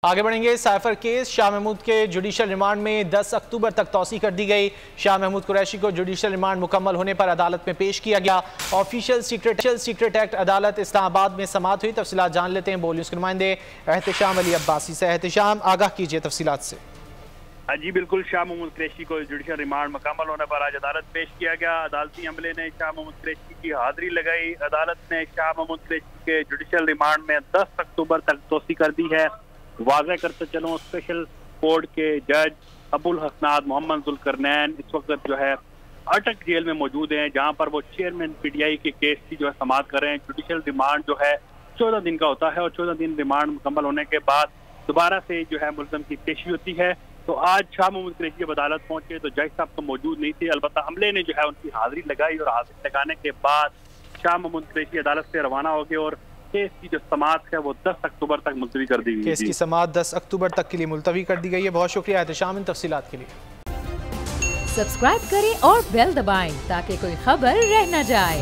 आगे बढ़ेंगे। Cipher case Shah Mahmood के जुडिशल रिमांड में 10 अक्टूबर तक तौसी कर दी गई। शाह महमूद कुरैशी को जुडिशल रिमांड मुकम्मल होने पर अदालत में पेश किया गया। ऑफिशियल सीक्रेट एक्ट अदालत इस्लामाबाद में समाअत हुई। तफसीलात जान लेते हैं बोल न्यूज़ के नुमाइंदे एहतशाम अली अब्बासी से। एहतशाम, आगाह कीजिए तफसीलात से। जी बिल्कुल, शाह महमूद कुरैशी को जुडिशल रिमांड मुकम्मल होने पर आज अदालत पेश किया गया। अदालती अमले ने शाह महमूद कुरैशी की हाजिरी लगाई। अदालत ने शाह महमूद कुरैशी के जुडिशल रिमांड में 10 अक्टूबर तक तौसी कर दी है। वाज़ह करते चलूँ, स्पेशल कोर्ट के जज अबुल हसनाद मोहम्मद जुल्करनैन इस वक्त जो है अटक जेल में मौजूद हैं, जहां पर वो चेयरमैन पीटीआई के केस की जो है समाअत कर रहे हैं। जुडिशल रिमांड जो है 14 दिन का होता है और 14 दिन रिमांड मुकम्मल होने के बाद दोबारा से जो है मुल्ज़म की पेशी होती है। तो आज शाह महमूद कुरैशी जब अदालत पहुंचे तो जज साहब तो मौजूद नहीं थे, अलबत्ता अमले ने जो है उनकी हाजिरी लगाई और हाजिरी लगाने के बाद शाह महमूद कुरैशी अदालत से रवाना हो गए और केस की जो समाअत है वो 10 अक्टूबर तक मुलतवी कर दी गई। केस की समाअत 10 अक्टूबर तक के लिए मुलतवी कर दी गई है। बहुत शुक्रिया एहतशाम इन तफसीलात के लिए। सब्सक्राइब करें और बेल दबाएं ताकि कोई खबर रह न जाए।